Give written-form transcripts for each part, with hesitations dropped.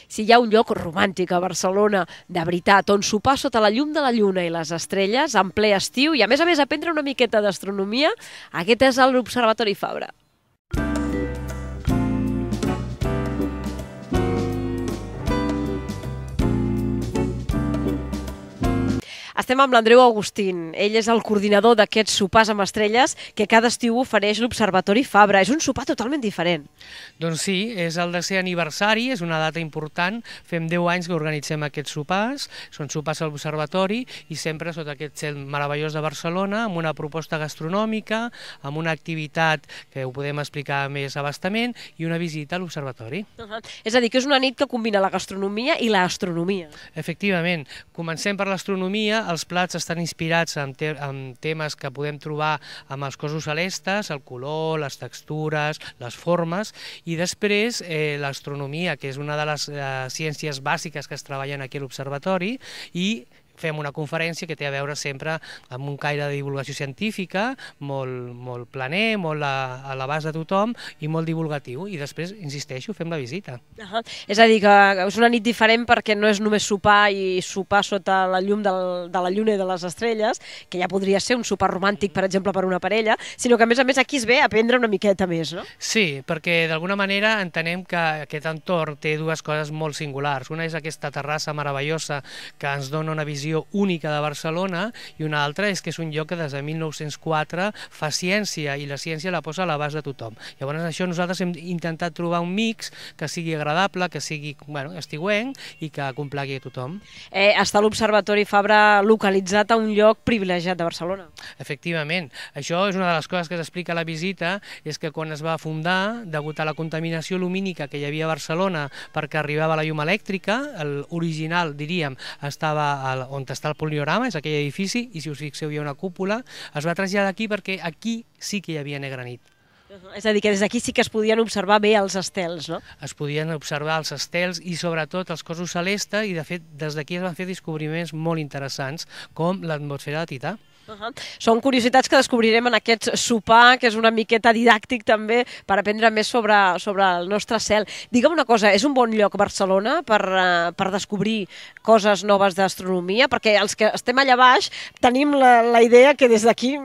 Si hi ha un lloc romàntic a Barcelona, de veritat, on sopar sota la llum de la lluna i les estrelles, en ple estiu, i a més aprendre una miqueta d'astronomia, aquest és l'Observatori Fabra. Estem amb l'Andreu Agustín. Ell és el coordinador d'aquests sopars amb estrelles que cada estiu ofereix l'Observatori Fabra. És un sopar totalment diferent. Doncs sí, és el 10è aniversari, és una data important. Fem 10 anys que organitzem aquests sopars. Són sopars a l'Observatori i sempre sota aquest cel meravellós de Barcelona, amb una proposta gastronòmica, amb una activitat que ho podem explicar més abastament i una visita a l'Observatori. És a dir, que és una nit que combina la gastronomia i l'astronomia. Efectivament. Comencem per l'astronomia. Els plats estan inspirats en temes que podem trobar amb els cossos celestes, el color, les textures, les formes, i després l'astronomia, que és una de les ciències bàsiques que es treballen aquí a l'Observatori, i fem una conferència que té a veure sempre amb un caire de divulgació científica, molt planer, molt a l'abast de tothom i molt divulgatiu. I després, insisteixo, fem la visita. És a dir, que és una nit diferent perquè no és només sopar i sopar sota la llum de la lluna i de les estrelles, que ja podria ser un sopar romàntic, per exemple, per una parella, sinó que, a més, aquí es ve a aprendre una miqueta més, no? Sí, perquè d'alguna manera entenem que aquest entorn té dues coses molt singulars. Una és aquesta terrassa meravellosa que ens dona una visió única de Barcelona, i una altra és que és un lloc que des de 1904 fa ciència i la ciència la posa a l'abast de tothom. Llavors això nosaltres hem intentat trobar un mix que sigui agradable, que sigui estiuenc i que complagui a tothom. Està l'Observatori Fabra localitzat a un lloc privilegiat de Barcelona. Efectivament. Això és una de les coses que s'explica a la visita, és que quan es va fundar, degut a la contaminació lumínica que hi havia a Barcelona perquè arribava la llum elèctrica, l'original, diríem, estava on està el poliorama, és aquell edifici, i si us fixeu hi ha una cúpula, es va traslladar aquí perquè aquí sí que hi havia negra nit. És a dir, que des d'aquí sí que es podien observar bé els estels, no? Es podien observar els estels i sobretot els cossos celestes, i de fet des d'aquí es van fer descobriments molt interessants, com l'atmosfera de Tità. Són curiositats que descobrirem en aquest sopar, que és una miqueta didàctic també per aprendre més sobre el nostre cel. Digue'm una cosa, és un bon lloc Barcelona per descobrir coses noves d'astronomia? Perquè els que estem allà baix tenim la idea que des d'aquí,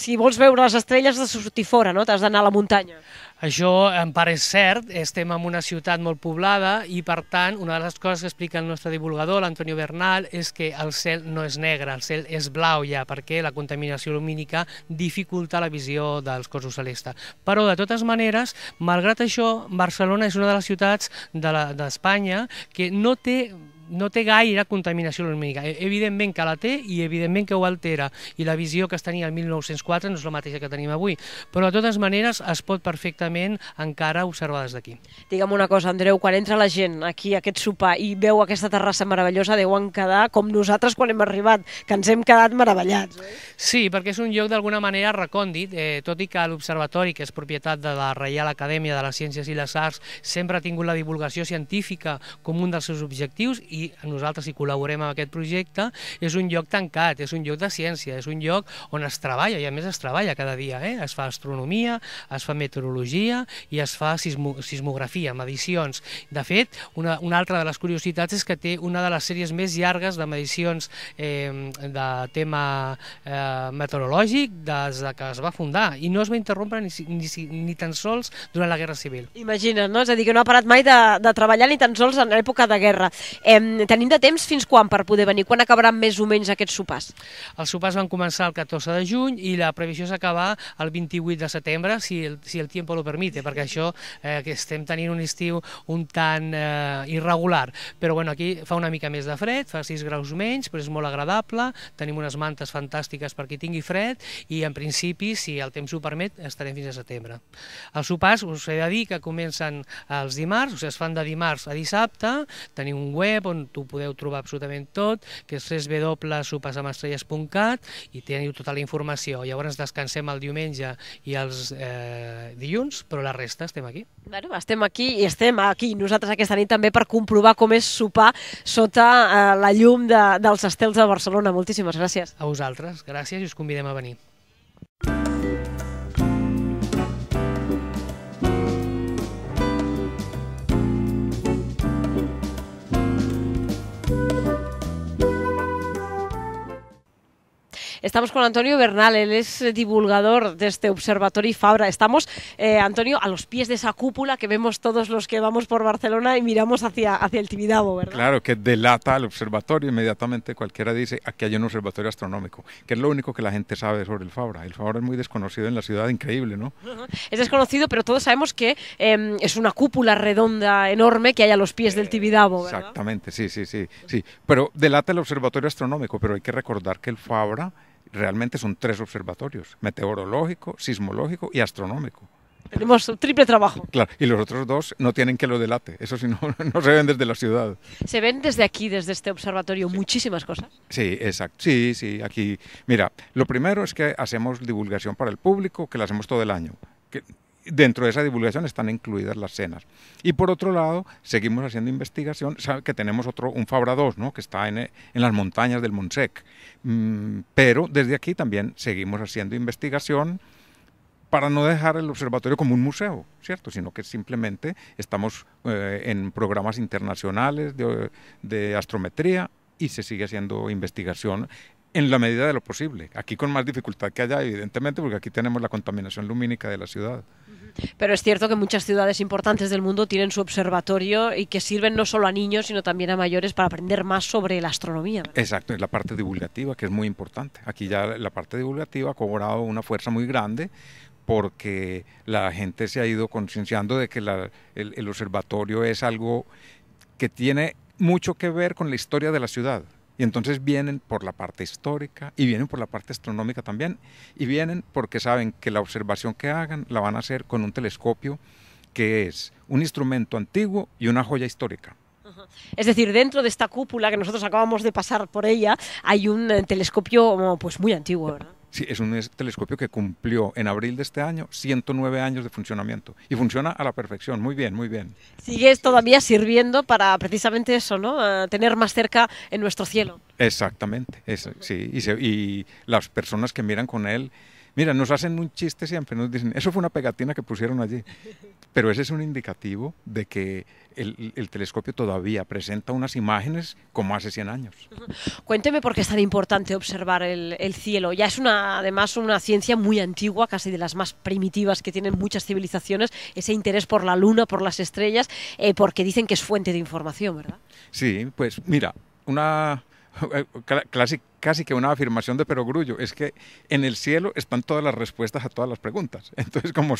si vols veure les estrelles, has de sortir fora, no? T'has d'anar a la muntanya. Això en part és cert, estem en una ciutat molt poblada i per tant una de les coses que explica el nostre divulgador, l'Antonio Bernal, és que el cel no és negre, el cel és blau ja, perquè la contaminació lumínica dificulta la visió dels cossos celestes. Però de totes maneres, malgrat això, Barcelona és una de les ciutats d'Espanya que no té gaire contaminació lumínica. Evidentment que la té i evidentment que ho altera, i la visió que es tenia el 1904 no és la mateixa que tenim avui, però de totes maneres es pot perfectament encara observar des d'aquí. Digue'm una cosa, Andreu, quan entra la gent aquí a aquest sopar i veu aquesta terrassa meravellosa, deuen quedar com nosaltres quan hem arribat, que ens hem quedat meravellats, oi? Sí, perquè és un lloc d'alguna manera recòndit, tot i que l'Observatori, que és propietat de la Reial Acadèmia de les Ciències i les Arts, sempre ha tingut la divulgació científica com un dels seus objectius, i nosaltres hi col·laborem amb aquest projecte. És un lloc tancat, és un lloc de ciència, és un lloc on es treballa, i a més es treballa cada dia, es fa astronomia, es fa meteorologia i es fa sismografia, medicions. De fet, una altra de les curiositats és que té una de les sèries més llargues de medicions de tema meteorològic des que es va fundar, i no es va interrompre ni tan sols durant la Guerra Civil. Imagina't, no? És a dir, que no ha parat mai de treballar ni tan sols en l'època de guerra. Tenim de temps fins quan per poder venir? Quan acabaran més o menys aquests sopars? Els sopars van començar el 14 de juny i la previsió és acabar el 28 de setembre, si el tiempo lo permite, perquè això que estem tenint un estiu un tant irregular. Però bueno, aquí fa una mica més de fred, fa 6 graus menys, però és molt agradable, tenim unes mantes fantàstiques per qui tingui fred i en principi, si el temps ho permet, estarem fins a setembre. Els sopars, us he de dir que comencen els dimarts, o sigui, es fan de dimarts a dissabte, tenim un web on t'ho podeu trobar absolutament tot, que és www.sopasamestrelles.cat, i teniu tota la informació. Llavors descansem el diumenge i els dilluns, però la resta estem aquí. Bueno, estem aquí i estem aquí nosaltres aquesta nit també per comprovar com és sopar sota la llum dels estels de Barcelona. Moltíssimes gràcies. A vosaltres, gràcies, i us convidem a venir. Estamos con Antonio Bernal, él es divulgador de este Observatori Fabra. Estamos, Antonio, a los pies de esa cúpula que vemos todos los que vamos por Barcelona y miramos hacia el Tibidabo, ¿verdad? Claro, que delata al observatorio, inmediatamente cualquiera dice, aquí hay un observatorio astronómico, que es lo único que la gente sabe sobre el Fabra. El Fabra es muy desconocido en la ciudad, increíble, ¿no? Es desconocido, pero todos sabemos que es una cúpula redonda enorme que hay a los pies del Tibidabo, ¿verdad? Exactamente, sí. Pero delata el observatorio astronómico, pero hay que recordar que el Fabra realmente son 3 observatorios, meteorológico, sismológico y astronómico. Tenemos un triple trabajo. Claro, y los otros 2 no tienen que lo delate, eso sí, no se ven desde la ciudad. ¿Se ven desde aquí, desde este observatorio, muchísimas cosas? Sí, exacto, sí, aquí, mira, lo primero es que hacemos divulgación para el público, que la hacemos todo el año. Dentro de esa divulgación están incluidas las cenas. Y por otro lado, seguimos haciendo investigación, sabe que tenemos un Fabra 2, ¿no? Que está en las montañas del Montsec. Pero desde aquí también seguimos haciendo investigación para no dejar el observatorio como un museo, ¿cierto? Sino que simplemente estamos en programas internacionales de astrometría y se sigue haciendo investigación en la medida de lo posible. Aquí con más dificultad que allá, evidentemente, porque aquí tenemos la contaminación lumínica de la ciudad. Pero es cierto que muchas ciudades importantes del mundo tienen su observatorio y que sirven no solo a niños, sino también a mayores para aprender más sobre la astronomía, ¿verdad? Exacto, es la parte divulgativa, que es muy importante. Aquí ya la parte divulgativa ha cobrado una fuerza muy grande porque la gente se ha ido concienciando de que el observatorio es algo que tiene mucho que ver con la historia de la ciudad. Y entonces vienen por la parte histórica y vienen por la parte astronómica también, y vienen porque saben que la observación que hagan la van a hacer con un telescopio que es un instrumento antiguo y una joya histórica. Es decir, dentro de esta cúpula que nosotros acabamos de pasar por ella, hay un telescopio pues muy antiguo, ¿verdad? Sí, es un telescopio que cumplió en abril de este año 109 años de funcionamiento y funciona a la perfección, muy bien, muy bien. Sigue todavía sirviendo para precisamente eso, ¿no? Tener más cerca en nuestro cielo. Exactamente, sí, y las personas que miran con él, mira, nos hacen un chiste siempre, nos dicen, eso fue una pegatina que pusieron allí, pero ese es un indicativo de que el telescopio todavía presenta unas imágenes como hace 100 años. Cuénteme por qué es tan importante observar el cielo. Ya es además una ciencia muy antigua, casi de las más primitivas que tienen muchas civilizaciones, ese interés por la luna, por las estrellas, porque dicen que es fuente de información, ¿verdad? Sí, pues mira, casi que una afirmación de perogrullo, es que en el cielo están todas las respuestas a todas las preguntas. Entonces, como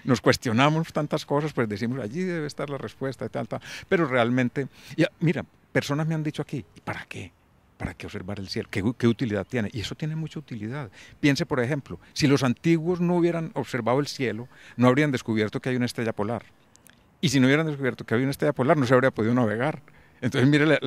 nos cuestionamos tantas cosas, pues decimos, allí debe estar la respuesta y tal. Pero realmente, mira, personas me han dicho aquí, ¿y para qué? ¿Para qué observar el cielo? ¿Qué utilidad tiene? Y eso tiene mucha utilidad. Piense, por ejemplo, si los antiguos no hubieran observado el cielo, no habrían descubierto que hay una estrella polar. Y si no hubieran descubierto que había una estrella polar, no se habría podido navegar. Entonces, mire,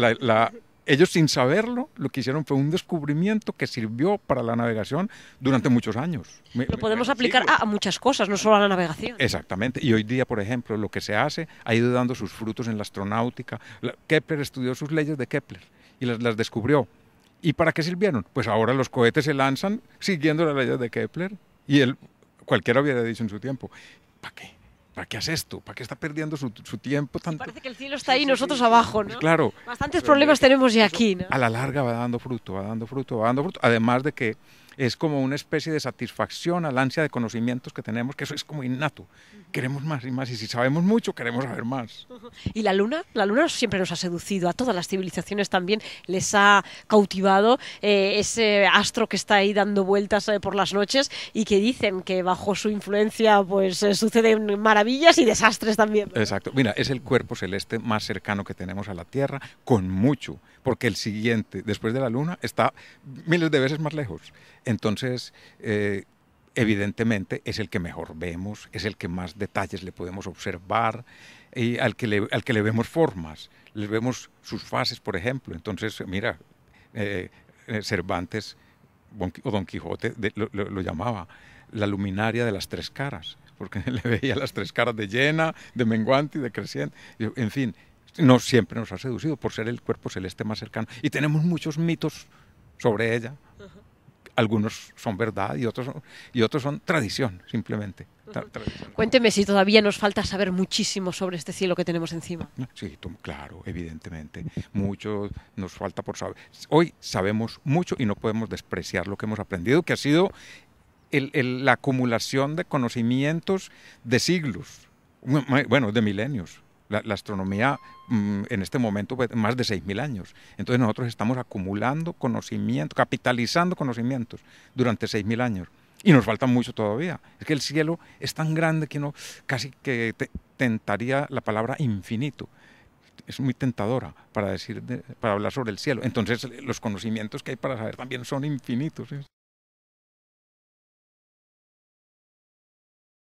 ellos sin saberlo, lo que hicieron fue un descubrimiento que sirvió para la navegación durante muchos años. Lo podemos aplicar a muchas cosas, no solo a la navegación. Exactamente, y hoy día, por ejemplo, lo que se hace ha ido dando sus frutos en la astronáutica. Kepler estudió sus leyes de Kepler y las descubrió. ¿Y para qué sirvieron? Pues ahora los cohetes se lanzan siguiendo las leyes de Kepler, y cualquiera hubiera dicho en su tiempo, ¿para qué? ¿Para qué hace esto? ¿Para qué está perdiendo su tiempo tanto? Parece que el cielo está ahí y nosotros abajo, ¿no? Pues claro. Bastantes problemas tenemos ya aquí, ¿no? A la larga va dando fruto, además de que es como una especie de satisfacción al ansia de conocimientos que tenemos, que eso es como innato. Queremos más y más, y si sabemos mucho, queremos saber más. ¿Y la luna? La luna siempre nos ha seducido, a todas las civilizaciones también les ha cautivado ese astro que está ahí dando vueltas por las noches y que dicen que bajo su influencia pues suceden maravillas y desastres también, ¿verdad? Exacto, mira, es el cuerpo celeste más cercano que tenemos a la Tierra, con mucho, porque el siguiente, después de la luna, está miles de veces más lejos. Entonces, evidentemente es el que mejor vemos, es el que más detalles le podemos observar, y al que le vemos formas, le vemos sus fases, por ejemplo. Entonces, mira, Cervantes o Don Quijote lo llamaba la luminaria de las 3 caras, porque le veía las 3 caras de llena, de menguante y de creciente. En fin, siempre nos ha seducido por ser el cuerpo celeste más cercano. Y tenemos muchos mitos sobre ella. algunos son verdad y otros son tradición, simplemente. Tradición. Cuénteme si todavía nos falta saber muchísimo sobre este cielo que tenemos encima. Sí, claro, evidentemente. Mucho nos falta por saber. Hoy sabemos mucho y no podemos despreciar lo que hemos aprendido, que ha sido la acumulación de conocimientos de siglos, bueno, de milenios. La astronomía en este momento más de 6.000 años. Entonces nosotros estamos acumulando conocimiento, capitalizando conocimientos durante 6.000 años. Y nos falta mucho todavía. Es que el cielo es tan grande que uno casi que tentaría la palabra infinito. Es muy tentadora para hablar sobre el cielo. Entonces los conocimientos que hay para saber también son infinitos, ¿sí?